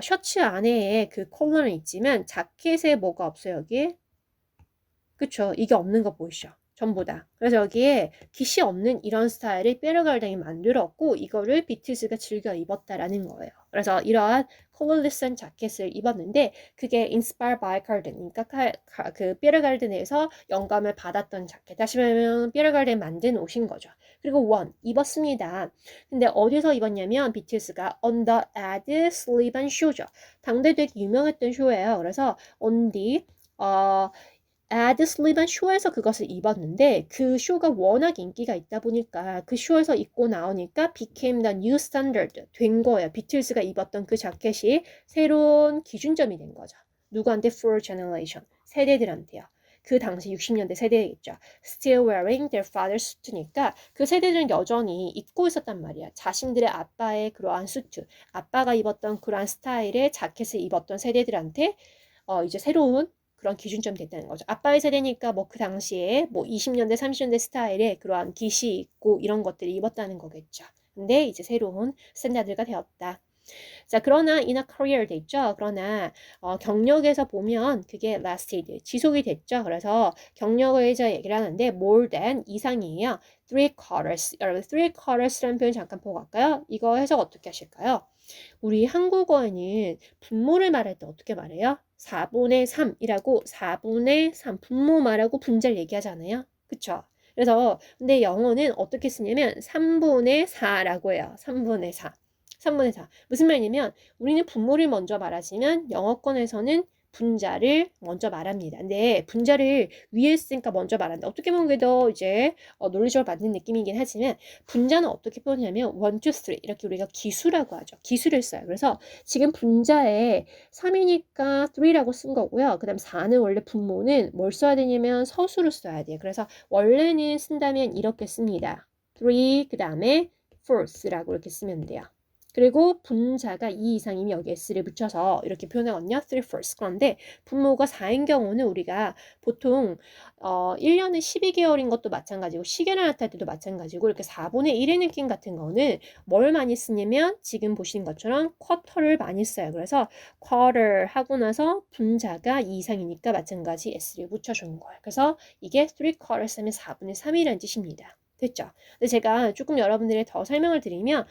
셔츠 안에 그 컬러는 있지만 자켓에 뭐가 없어요, 여기? 그쵸? 이게 없는 거 보이시죠? 전부 다. 그래서 여기에 깃이 없는 이런 스타일을 삐르갈등이 만들었고 이거를 비틀즈가 즐겨 입었다라는 거예요. 그래서 이러한 컬러리스한 자켓을 입었는데 그게 inspired by Garden, 그러니까 그 삐르갈든에서 영감을 받았던 자켓. 다시 말하면 삐르갈든 만든 옷인 거죠. 그리고 원 입었습니다. 근데 어디서 입었냐면 비틀즈가 on the ad sleeve and show죠. 당대 되게 유명했던 쇼예요. 그래서 on the ad sleeve 쇼에서 그것을 입었는데 그 쇼가 워낙 인기가 있다 보니까 그 쇼에서 입고 나오니까 became the new standard 된 거예요. 비틀즈가 입었던 그 자켓이 새로운 기준점이 된 거죠. 누구한테? For generation. 세대들한테요. 그 당시 60년대 세대겠죠. Still wearing their father's suit니까 그 세대들은 여전히 입고 있었단 말이야. 자신들의 아빠의 그러한 수트, 아빠가 입었던 그러한 스타일의 자켓을 입었던 세대들한테 이제 새로운 그런 기준점이 됐다는 거죠. 아빠의 세대니까 뭐 그 당시에 뭐 20년대, 30년대 스타일의 그러한 깃이 있고 이런 것들이 입었다는 거겠죠. 근데 이제 새로운 스탠다드가 되었다. 자, 그러나 in a career 돼 있죠. 그러나 경력에서 보면 그게 lasted, 지속이 됐죠. 그래서 경력을 이제 얘기를 하는데 more than 이상이에요. 3/4. 여러분 3/4라는 표현 잠깐 보고 갈까요? 이거 해석 어떻게 하실까요? 우리 한국어에는 분모를 말할 때 어떻게 말해요? 4분의 3이라고 4분의 3 분모 말하고 분자를 얘기하잖아요. 그쵸? 그래서 근데 영어는 어떻게 쓰냐면 3분의 4라고 해요. 3분의 4. 3분의 4. 무슨 말이냐면 우리는 분모를 먼저 말하지만 영어권에서는 분자를 먼저 말합니다. 근데 분자를 위에 쓰니까 먼저 말한다. 어떻게 보면 그게 더 이제 논리적으로 맞는 느낌이긴 하지만 분자는 어떻게 표현하냐면 1, 2, 3 이렇게 우리가 기수라고 하죠. 기수를 써요. 그래서 지금 분자에 3이니까 3라고 쓴 거고요. 그 다음 4는 원래 분모는 뭘 써야 되냐면 서술을 써야 돼요. 그래서 원래는 쓴다면 이렇게 씁니다. 3, 그 다음에 fourth라고 이렇게 쓰면 돼요. 그리고 분자가 2 이상이면 여기 s를 붙여서 이렇게 표현하거든요. 3/4. 그런데 분모가 4인 경우는 우리가 보통 1년에 12개월인 것도 마찬가지고 시계를 나타낼 때도 마찬가지고 이렇게 4분의 1의 느낌 같은 거는 뭘 많이 쓰냐면 지금 보시는 것처럼 쿼터를 많이 써요. 그래서 quarter 하고 나서 분자가 2 이상이니까 마찬가지 s를 붙여주는 거예요. 그래서 이게 3/4 하면 4분의 3이라는 뜻입니다. 됐죠? 근데 제가 조금 여러분들이 더 설명을 드리면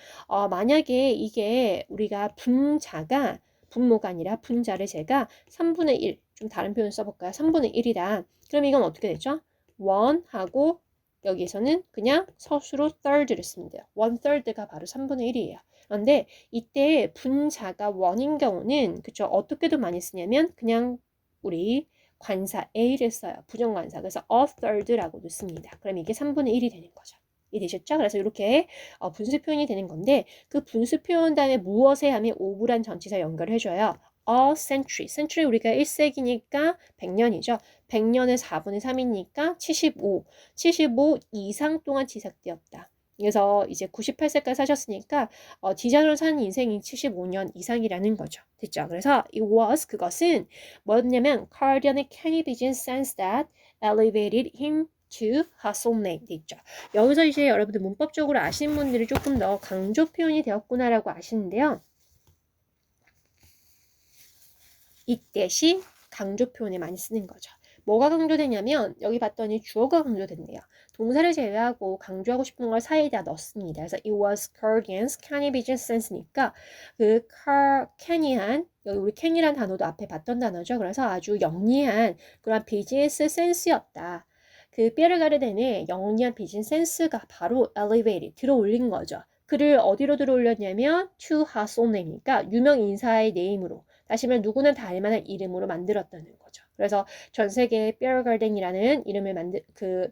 만약에 이게 우리가 분자가 분모가 아니라 분자를 제가 3분의 1, 좀 다른 표현 써볼까요? 3분의 1이다. 그럼 이건 어떻게 되죠? 1 하고 여기에서는 그냥 서술로 third를 쓰면 돼요. 1/3가 바로 3분의 1이에요. 그런데 이때 분자가 1인 경우는 그쵸? 어떻게도 많이 쓰냐면 그냥 우리 관사 A를 써요. 부정관사. 그래서 a third라고도 씁니다. 그럼 이게 3분의 1이 되는 거죠. 이해되셨죠? 그래서 이렇게 분수 표현이 되는 건데 그 분수 표현 다음에 무엇에 하면 오브란 전치사 연결을 해줘요. A century. century 우리가 1세기니까 100년이죠. 100년에 4분의 3이니까 75. 75 이상 동안 지속되었다. 그래서 이제 98세까지 사셨으니까 디자이너로 사는 인생이 75년 이상이라는 거죠. 됐죠? 그래서 it was 그것은 뭐였냐면 Cardian의 Kenny Vision sense that elevated him to hustle name 됐죠. 여기서 이제 여러분들 문법적으로 아시는 분들이 조금 더 강조 표현이 되었구나라고 아시는데요. 이때시 강조 표현에 많이 쓰는 거죠. 뭐가 강조되냐면 여기 봤더니 주어가 강조된대요. 동사를 제외하고 강조하고 싶은 걸 사이에다 넣습니다. 그래서 it was Cardian's canny business sense니까 그 canny한 여기 우리 can이란 단어도 앞에 봤던 단어죠. 그래서 아주 영리한 그런 비즈니스 센스였다. 그 삐에르가르덴의 영리한 비즈니스 센스가 바로 elevated 들어 올린 거죠. 그를 어디로 들어 올렸냐면 to hustle name니까 유명 인사의 네임으로 다시 말해 누구나 다 알만한 이름으로 만들었다는 거죠. 그래서 전 세계에 피에르 가든이라는 이름을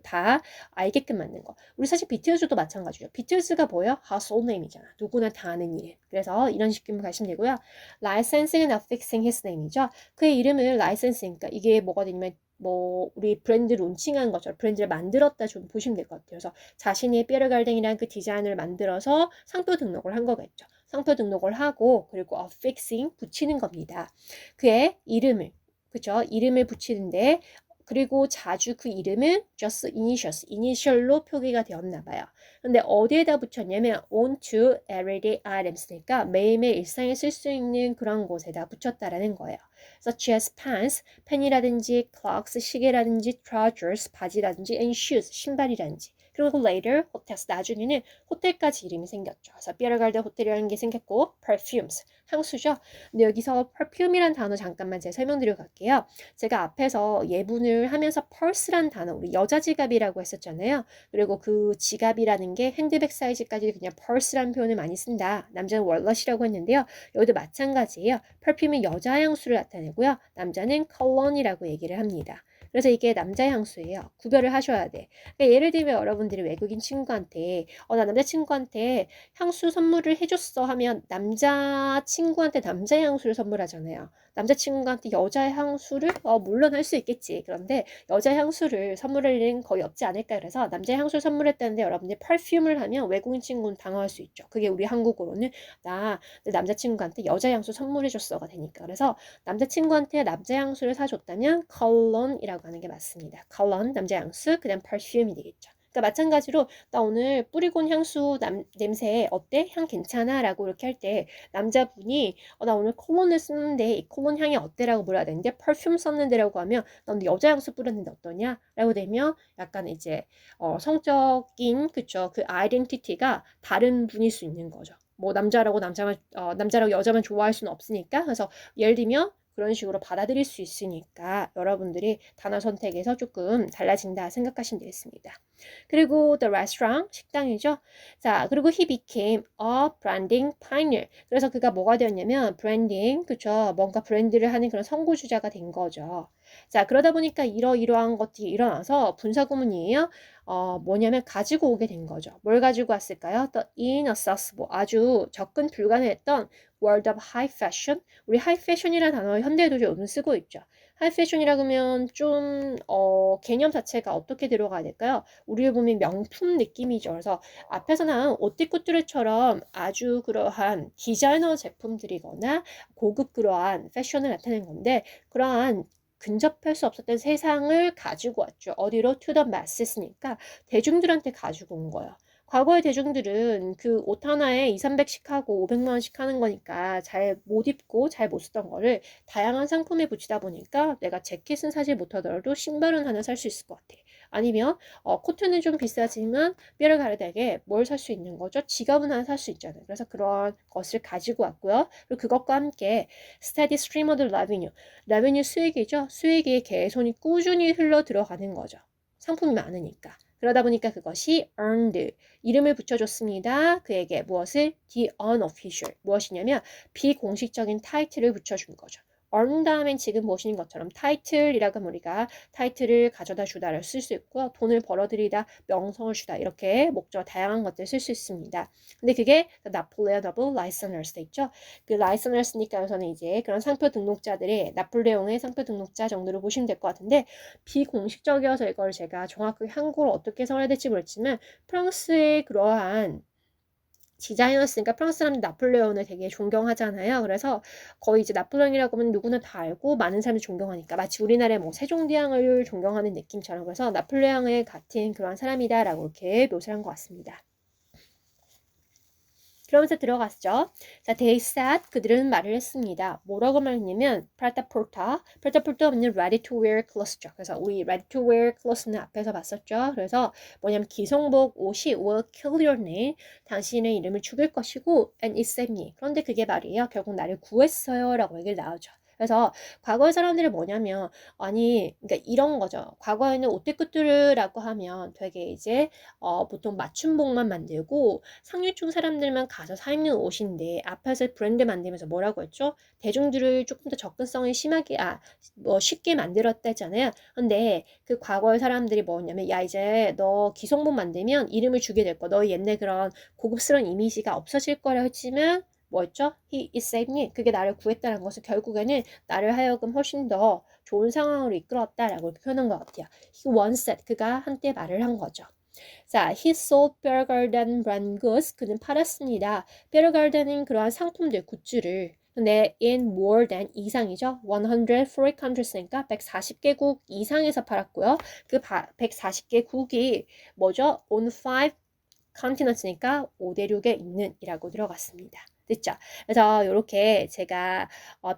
다 알게끔 만든 거. 우리 사실 비틀즈도 마찬가지죠. 비틀즈가 뭐예요? household name이잖아. 누구나 다 아는 이름. 그래서 이런 식으로 가시면 되고요. licensing and affixing his name이죠. 그의 이름을 licensing, 그러니까 이게 뭐가 되냐면 우리 브랜드 론칭한 것처럼 브랜드를 만들었다 좀 보시면 될 것 같아요. 그래서 자신이 피에르 가든이라는 그 디자인을 만들어서 상표 등록을 한 거겠죠. 상표 등록을 하고 그리고 affixing 붙이는 겁니다. 그의 이름을 그죠? 이름을 붙이는데 그리고 자주 그 이름은 just initials, 이니셜로 표기가 되었나 봐요. 근데 어디에다 붙였냐면 onto everyday items니까 매일매일 일상에 쓸 수 있는 그런 곳에다 붙였다라는 거예요. such as pants, 펜이라든지 clocks, 시계라든지 trousers, 바지라든지 and shoes, 신발이라든지. 그리고 later, hotels, 나중에는 호텔까지 이름이 생겼죠. 그래서 피에르가르드 호텔이라는 게 생겼고 perfumes, 향수죠. 근데 여기서 perfume이란 단어 잠깐만 제가 설명드리고 갈게요. 제가 앞에서 예분을 하면서 purse란 단어, 우리 여자 지갑이라고 했었잖아요. 그리고 그 지갑이라는 게 핸드백 사이즈까지 그냥 purse라는 표현을 많이 쓴다. 남자는 wallet이라고 했는데요. 여기도 마찬가지예요. perfume은 여자 향수를 나타내고요. 남자는 cologne이라고 얘기를 합니다. 그래서 이게 남자 향수예요. 구별을 하셔야 돼. 그러니까 예를 들면 여러분들이 외국인 친구한테 나 남자친구한테 향수 선물을 해줬어 하면 남자친구한테 남자 향수를 선물하잖아요. 남자친구한테 여자 향수를 물론 할 수 있겠지. 그런데 여자 향수를 선물할 일은 거의 없지 않을까. 그래서 남자 향수를 선물했다는데 여러분들이 퍼퓸을 하면 외국인 친구는 당황할 수 있죠. 그게 우리 한국어로는 나 내 남자친구한테 여자 향수 선물해줬어가 되니까. 그래서 남자친구한테 남자 향수를 사줬다면 컬론이라고 하는 게 맞습니다. 컬론 남자 향수 그다음 퍼퓸이 되겠죠. 그러니까 마찬가지로 나 오늘 뿌리고 온 향수 냄새 어때? 향 괜찮아? 라고 이렇게 할 때 남자분이 나 오늘 콜론을 쓰는데 이 콜론 향이 어때? 라고 물어야 되는데 퍼퓸 썼는데 라고 하면 나 오늘 여자 향수 뿌렸는데 어떠냐? 라고 되면 약간 이제 성적인 그쵸 그 아이덴티티가 다른 분일 수 있는 거죠. 뭐 남자라고 여자만 좋아할 수는 없으니까. 그래서 예를 들면 그런 식으로 받아들일 수 있으니까 여러분들이 단어 선택에서 조금 달라진다 생각하시면 되겠습니다. 그리고 the restaurant, 식당이죠. 자, 그리고 he became a branding pioneer. 그래서 그가 뭐가 되었냐면 브랜딩, 그쵸? 뭔가 브랜드를 하는 그런 선구주자가 된 거죠. 자, 그러다 보니까 이러이러한 것들이 일어나서 분사구문이에요. 뭐냐면 가지고 오게 된 거죠. 뭘 가지고 왔을까요? The inaccessible, 아주 접근 불가능했던 world of high fashion. 우리 high fashion이라는 단어 현대에도 요즘 쓰고 있죠. high fashion이라고 하면 좀 개념 자체가 어떻게 들어가야 될까요? 우리를 보면 명품 느낌이죠. 그래서 앞에서 나온 오띠꾸뚜레처럼 아주 그러한 디자이너 제품들이거나 고급 그러한 패션을 나타낸 건데 그러한 근접할 수 없었던 세상을 가지고 왔죠. 어디로? To the masses니까 대중들한테 가지고 온 거예요. 과거의 대중들은 그 옷 하나에 2, 300씩 하고 500만 원씩 하는 거니까 잘 못 입고 잘 못 쓰던 거를 다양한 상품에 붙이다 보니까 내가 재킷은 사지 못하더라도 신발은 하나 살 수 있을 것 같아. 아니면 코트는 좀 비싸지만 뼈를 가르되게 뭘 살 수 있는 거죠? 지갑은 하나 살 수 있잖아요. 그래서 그런 것을 가지고 왔고요. 그리고 그것과 함께 steady stream of revenue, revenue 수익이죠. 수익이 개손이 꾸준히 흘러 들어가는 거죠. 상품이 많으니까. 그러다 보니까 그것이 earned, 이름을 붙여줬습니다. 그에게 무엇을? The unofficial, 무엇이냐면 비공식적인 타이틀을 붙여준 거죠. earn 다음엔 지금 보시는 것처럼 타이틀이라고 하면 우리가 타이틀을 가져다 주다를 쓸 수 있고요. 돈을 벌어들이다, 명성을 주다 이렇게 목적 다양한 것들을 쓸 수 있습니다. 근데 그게 나폴레온 오브 라이서너스 돼 있죠. 그 라이서너스니까 여기서는 이제 그런 상표 등록자들의 나폴레옹의 상표 등록자 정도로 보시면 될 것 같은데 비공식적이어서 이걸 제가 정확하게 한국어로 어떻게 써야 될지 모르겠지만 프랑스의 그러한 디자이너였으니까 프랑스 사람들 나폴레온을 되게 존경하잖아요. 그래서 거의 이제 나폴레옹이라고 하면 누구나 다 알고 많은 사람들이 존경하니까 마치 우리나라의 뭐 세종대왕을 존경하는 느낌처럼 그래서 나폴레옹을 같은 그런 사람이다라고 이렇게 묘사를 한 것 같습니다. 그러면서 들어갔죠. 자, they said, 그들은 말을 했습니다. 뭐라고 말했냐면 프라타포르타가 뭐냐면 ready to wear clothes죠. 그래서 우리 ready to wear clothes는 앞에서 봤었죠. 그래서 뭐냐면 기성복 옷이 will kill your name, 당신의 이름을 죽일 것이고 and it saved me. 그런데 그게 말이에요. 결국 나를 구했어요 라고 얘기를 나오죠. 그래서 과거의 사람들이 뭐냐면 아니 그러니까 이런 거죠. 과거에는 오떼꾸뚜르라고 하면 되게 이제 보통 맞춤복만 만들고 상류층 사람들만 가서 사 입는 옷인데 앞에서 브랜드 만들면서 뭐라고 했죠? 대중들을 조금 더 접근성이 심하게 뭐 쉽게 만들었다 했잖아요. 근데 그 과거의 사람들이 뭐냐면 야 이제 너 기성복 만들면 이름을 주게 될 거야. 너의 옛날 그런 고급스러운 이미지가 없어질 거라 했지만 뭐였죠? He is saved me. 그게 나를 구했다는 것은 결국에는 나를 하여금 훨씬 더 좋은 상황으로 이끌었다라고 이렇게 표현한 것 같아요. He once said. 그가 한때 말을 한 거죠. 자, he sold Bear Garden brand goods. 그는 팔았습니다. Bear Garden은 그러한 상품들, 굿즈를. 근데 in more than 이상이죠. 100 foreign countries니까 140개국 이상에서 팔았고요. 그 140개국이 뭐죠? on 5 continents니까 5대륙에 있는 이라고 들어갔습니다. 됐죠? 그래서 이렇게 제가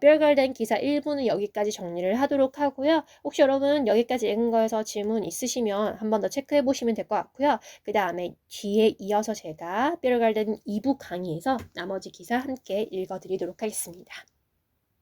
뼈갈된 기사 1부는 여기까지 정리를 하도록 하고요. 혹시 여러분 여기까지 읽은 거에서 질문 있으시면 한 번 더 체크해 보시면 될 것 같고요. 그 다음에 뒤에 이어서 제가 뼈갈된 2부 강의에서 나머지 기사 함께 읽어드리도록 하겠습니다.